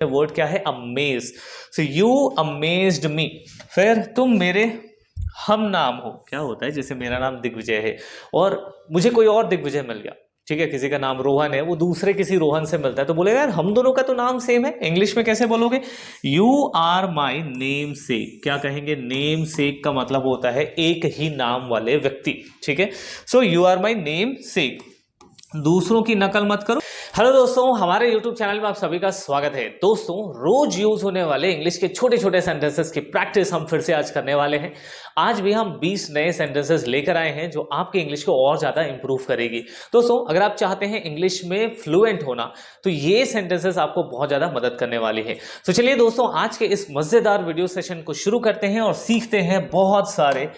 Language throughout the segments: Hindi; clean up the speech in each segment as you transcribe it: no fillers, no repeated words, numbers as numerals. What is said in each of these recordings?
वर्ड क्या है? अमेज। सो यू अमेज्ड मी। फिर तुम मेरे हम नाम हो। क्या होता है? जैसे मेरा नाम दिग्विजय है और मुझे कोई और दिग्विजय मिल गया, ठीक है, किसी का नाम रोहन है, वो दूसरे किसी रोहन से मिलता है तो बोलेगा यार हम दोनों का तो नाम सेम है। इंग्लिश में कैसे बोलोगे? You are my namesake. क्या कहेंगे? नेम सेक का मतलब होता है एक ही नाम वाले व्यक्ति, ठीक है। So you are my namesake. दूसरों की नकल मत करो। हेलो दोस्तों, हमारे YouTube चैनल में आप सभी का स्वागत है। दोस्तों, रोज यूज होने वाले इंग्लिश के छोटे छोटे सेंटेंसेस की प्रैक्टिस हम फिर से आज करने वाले हैं। आज भी हम 20 नए सेंटेंसेस लेकर आए हैं जो आपकी इंग्लिश को और ज्यादा इंप्रूव करेगी। दोस्तों, अगर आप चाहते हैं इंग्लिश में फ्लुएंट होना तो ये सेंटेंसेस आपको बहुत ज्यादा मदद करने वाली है। तो चलिए दोस्तों, आज के इस मजेदार वीडियो सेशन को शुरू करते हैं और सीखते हैं बहुत सारे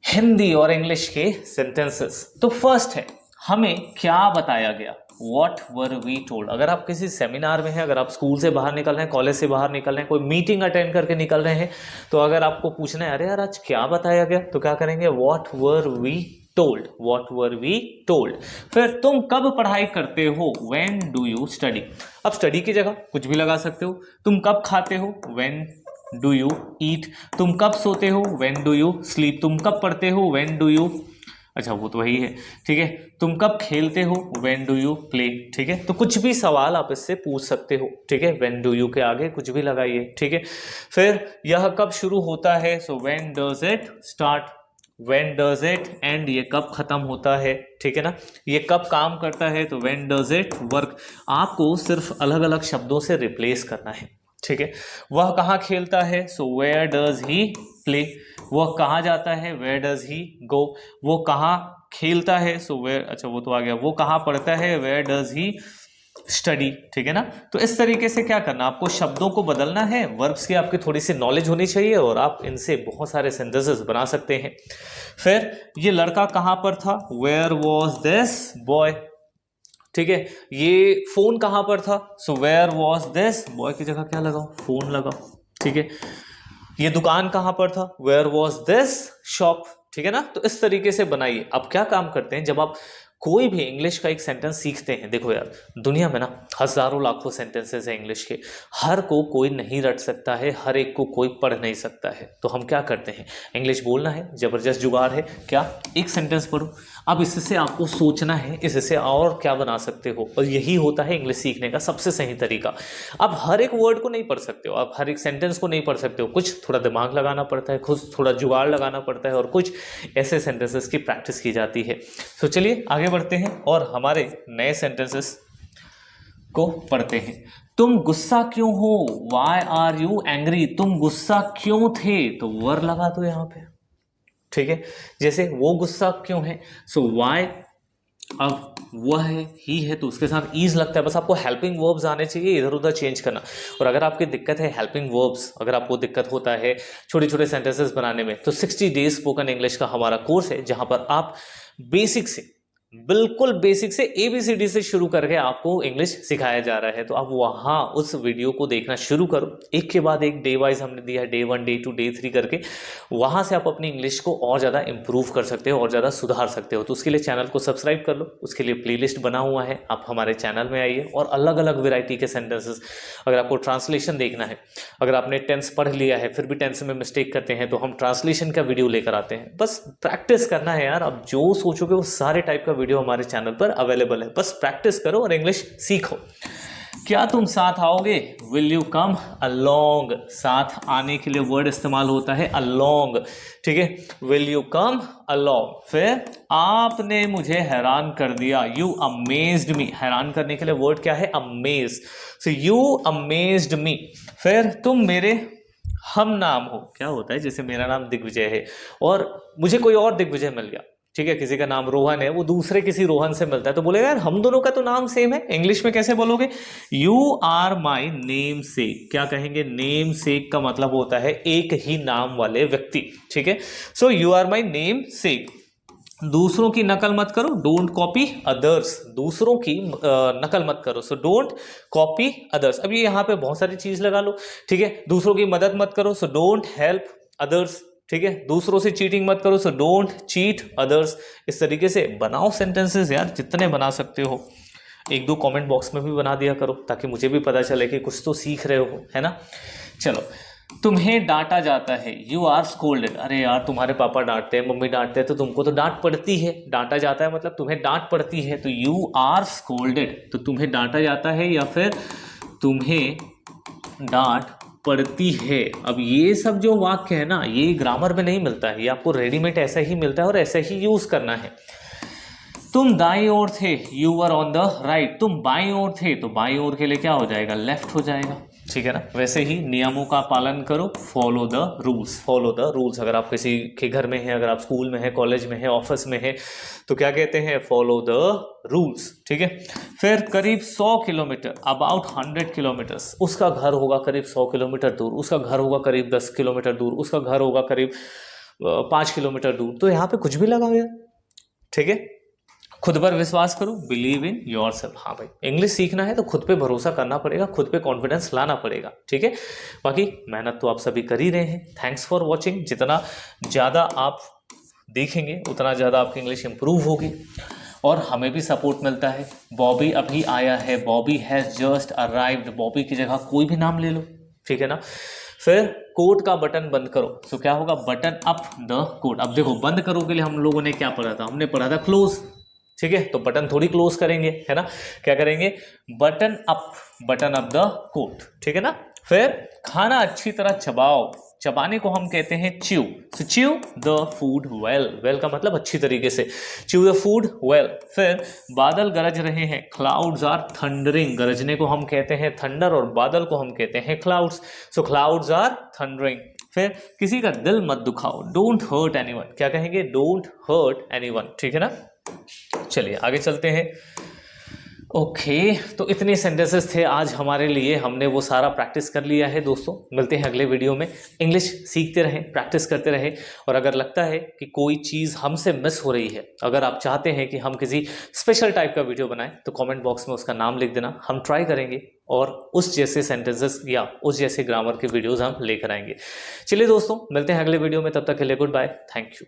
हिंदी और इंग्लिश के सेंटेंसेस। तो फर्स्ट है, हमें क्या बताया गया? What were we told? अगर आप किसी सेमिनार में हैं, अगर आप स्कूल से बाहर निकल रहे हैं, कॉलेज से बाहर निकल रहे हैं, कोई मीटिंग अटेंड करके निकल रहे हैं, तो अगर आपको पूछना है अरे यार आज क्या बताया गया, तो क्या करेंगे? What were we told? What were we told? फिर तुम कब पढ़ाई करते हो? When do you study? अब स्टडी की जगह कुछ भी लगा सकते हो। तुम कब खाते हो? When do you eat? तुम कब सोते हो? When do you sleep? तुम कब पढ़ते हो? When do you, अच्छा वो तो वही है, ठीक है। तुम कब खेलते हो? When do you play? ठीक है। तो कुछ भी सवाल आप इससे पूछ सकते हो, ठीक है। When do you के आगे कुछ भी लगाइए, ठीक है। फिर यह कब शुरू होता है? So when does it start? When does it end? ये कब खत्म होता है, ठीक है ना। ये कब काम करता है? तो when does it work? आपको सिर्फ अलग अलग शब्दों से रिप्लेस करना है, ठीक है। वह कहाँ खेलता है? So where does he play. वह कहाँ जाता है? Where does he go. वो कहाँ खेलता है? सो वेयर, अच्छा वो तो आ गया। वो कहाँ पढ़ता है? वेयर डज ही स्टडी, ठीक है ना। तो इस तरीके से क्या करना, आपको शब्दों को बदलना है, वर्ब्स की आपकी थोड़ी सी नॉलेज होनी चाहिए और आप इनसे बहुत सारे सेंटेंसेस बना सकते हैं। फिर ये लड़का कहाँ पर था? वेयर वॉज दिस बॉय, ठीक है। ये फोन कहां पर था? So where was this boy की जगह क्या लगाओ? फोन लगाओ, ठीक है। ये दुकान कहां पर था? वेयर वॉज दिस शॉप, ठीक है ना। तो इस तरीके से बनाइए। अब क्या काम करते हैं, जब आप कोई भी इंग्लिश का एक सेंटेंस सीखते हैं, देखो यार दुनिया में ना हजारों लाखों सेंटेंसेस हैं इंग्लिश के, हर को कोई नहीं रट सकता है, हर एक को कोई पढ़ नहीं सकता है। तो हम क्या करते हैं, इंग्लिश बोलना है, जबरदस्त जुगाड़ है क्या, एक सेंटेंस पढ़ो, अब इससे आपको सोचना है इससे और क्या बना सकते हो, और यही होता है इंग्लिश सीखने का सबसे सही तरीका। आप हर एक वर्ड को नहीं पढ़ सकते हो, आप हर एक सेंटेंस को नहीं पढ़ सकते हो, कुछ थोड़ा दिमाग लगाना पड़ता है, खुद थोड़ा जुगाड़ लगाना पड़ता है, और कुछ ऐसे सेंटेंसेस की प्रैक्टिस की जाती है। तो चलिए आगे बढ़ते हैं और हमारे नए सेंटेंसेस को पढ़ते हैं। तुम गुस्सा क्यों हो? Why are you angry? तुम गुस्सा क्यों थे? तो वर लगा दो यहाँ पे, ठीक है। जैसे वो गुस्सा क्यों है, सो वाई, अब वह है, ही है, तो उसके साथ ईज लगता है। बस आपको हेल्पिंग वर्ब्स आने चाहिए, इधर उधर चेंज करना। और अगर आपकी दिक्कत है हेल्पिंग वर्ब्स, अगर आपको दिक्कत होता है छोटे छोटे सेंटेंसेस बनाने में, तो 60 डेज स्पोकन इंग्लिश का हमारा कोर्स है जहां पर आप बेसिक से, बिल्कुल बेसिक से ABCD से शुरू करके आपको इंग्लिश सिखाया जा रहा है। तो आप वहां उस वीडियो को देखना शुरू करो, एक के बाद एक डे वाइज हमने दिया है, डे 1 डे 2 डे 3 करके। वहां से आप अपनी इंग्लिश को और ज़्यादा इंप्रूव कर सकते हो और ज़्यादा सुधार सकते हो। तो उसके लिए चैनल को सब्सक्राइब कर लो, उसके लिए प्लेलिस्ट बना हुआ है, आप हमारे चैनल में आइए और अलग अलग वेराइटी के सेंटेंसेस, अगर आपको ट्रांसलेशन देखना है, अगर आपने टेंस पढ़ लिया है फिर भी टेंस में मिस्टेक करते हैं, तो हम ट्रांसलेशन का वीडियो लेकर आते हैं। बस प्रैक्टिस करना है यार, आप जो सोचोगे वो सारे टाइप का वीडियो हमारे चैनल पर अवेलेबल है। बस प्रैक्टिस करो और इंग्लिश सीखो। क्या तुम साथ आओगे? Will you come along? साथ आने के लिए वर्ड इस्तेमाल होता है अलोंग, ठीक है। Will you come along. फिर आपने मुझे हैरान कर दिया, यू अमेज्ड मी। हैरान करने के लिए वर्ड क्या है? अमेज। सो यू अमेज्ड मी। फिर तुम मेरे हम नाम हो। क्या होता है? जैसे मेरा नाम दिग्विजय है और मुझे कोई और दिग्विजय मिल गया, ठीक है, किसी का नाम रोहन है, वो दूसरे किसी रोहन से मिलता है, तो बोलेगा यार हम दोनों का तो नाम सेम है। इंग्लिश में कैसे बोलोगे? You are my namesake. क्या कहेंगे? नेम सेक का मतलब होता है एक ही नाम वाले व्यक्ति, ठीक है। So you are my namesake. दूसरों की नकल मत करो, डोंट कॉपी अदर्स। दूसरों की नकल मत करो, सो डोंट कॉपी अदर्स। अब ये यहाँ पे बहुत सारी चीज लगा लो, ठीक है। दूसरों की मदद मत करो, सो डोंट हेल्प अदर्स, ठीक है। दूसरों से चीटिंग मत करो, सो डोंट चीट अदर्स। इस तरीके से बनाओ सेंटेंसेस यार, जितने बना सकते हो। एक दो कमेंट बॉक्स में भी बना दिया करो ताकि मुझे भी पता चले कि कुछ तो सीख रहे हो, है ना। चलो, तुम्हें डांटा जाता है, यू आर स्कोल्डेड। अरे यार, तुम्हारे पापा डांटते हैं, मम्मी डांटते हैं, तो तुमको तो डांट पड़ती है। डांटा जाता है मतलब तुम्हें डांट पड़ती है, तो यू आर स्कोल्डेड, तो तुम्हें डांटा जाता है या फिर तुम्हें डांट पड़ती है। अब ये सब जो वाक्य है ना, ये ग्रामर में नहीं मिलता है, ये आपको रेडीमेड ऐसा ही मिलता है और ऐसा ही यूज करना है। तुम दाईं ओर थे, you were on the right. तुम बाईं ओर थे, तो बाईं ओर के लिए क्या हो जाएगा, लेफ्ट हो जाएगा, ठीक है ना। वैसे ही नियमों का पालन करो, follow the rules, follow the rules. अगर आप किसी के घर में हैं, अगर आप स्कूल में हैं, कॉलेज में हैं, ऑफिस में हैं, तो क्या कहते हैं, फॉलो द रूल्स, ठीक है। फिर करीब 100 किलोमीटर, अबाउट 100 किलोमीटर्स, उसका घर होगा करीब 100 किलोमीटर दूर, उसका घर होगा करीब 10 किलोमीटर दूर, उसका घर होगा करीब 5 किलोमीटर दूर। तो यहाँ पे कुछ भी लगा गया, ठीक है। खुद पर विश्वास करो, बिलीव इन योर सेल्फ। हाँ भाई, इंग्लिश सीखना है तो खुद पे भरोसा करना पड़ेगा, खुद पे कॉन्फिडेंस लाना पड़ेगा, ठीक है। बाकी मेहनत तो आप सभी कर ही रहे हैं। Thanks for watching. जितना ज़्यादा आप देखेंगे उतना ज़्यादा आपकी इंग्लिश इंप्रूव होगी और हमें भी सपोर्ट मिलता है। बॉबी अभी आया है, Bobby has just arrived. Bobby की जगह कोई भी नाम ले लो, ठीक है ना। फिर कोट का बटन बंद करो, तो क्या होगा, बटन अप द कोट। अब देखो, बंद करो के लिए हम लोगों ने क्या पढ़ा था, हमने पढ़ा था क्लोज, ठीक है। तो बटन थोड़ी क्लोज करेंगे, है ना, क्या करेंगे, बटन अप द कोट, ठीक है ना। फिर खाना अच्छी तरह चबाओ, चबाने को हम कहते हैं chew. So chew the food well, well का मतलब अच्छी तरीके से, च्यू द फूड वेल। फिर बादल गरज रहे हैं, क्लाउड्स आर थंडरिंग। गरजने को हम कहते हैं थंडर और बादल को हम कहते हैं clouds. So clouds are thundering. फिर किसी का दिल मत दुखाओ, डोंट हर्ट एनीवन। क्या कहेंगे, डोंट हर्ट एनीवन, ठीक है ना। चलिए आगे चलते हैं। ओके, तो इतने सेंटेंसेस थे आज हमारे लिए, हमने वो सारा प्रैक्टिस कर लिया है दोस्तों। मिलते हैं अगले वीडियो में। इंग्लिश सीखते रहें, प्रैक्टिस करते रहें, और अगर लगता है कि कोई चीज़ हमसे मिस हो रही है, अगर आप चाहते हैं कि हम किसी स्पेशल टाइप का वीडियो बनाएं, तो कमेंट बॉक्स में उसका नाम लिख देना, हम ट्राई करेंगे और उस जैसे सेंटेंसेस या उस जैसे ग्रामर के वीडियोज़ हम लेकर आएंगे। चलिए दोस्तों, मिलते हैं अगले वीडियो में, तब तक के लिए गुड बाय, थैंक यू।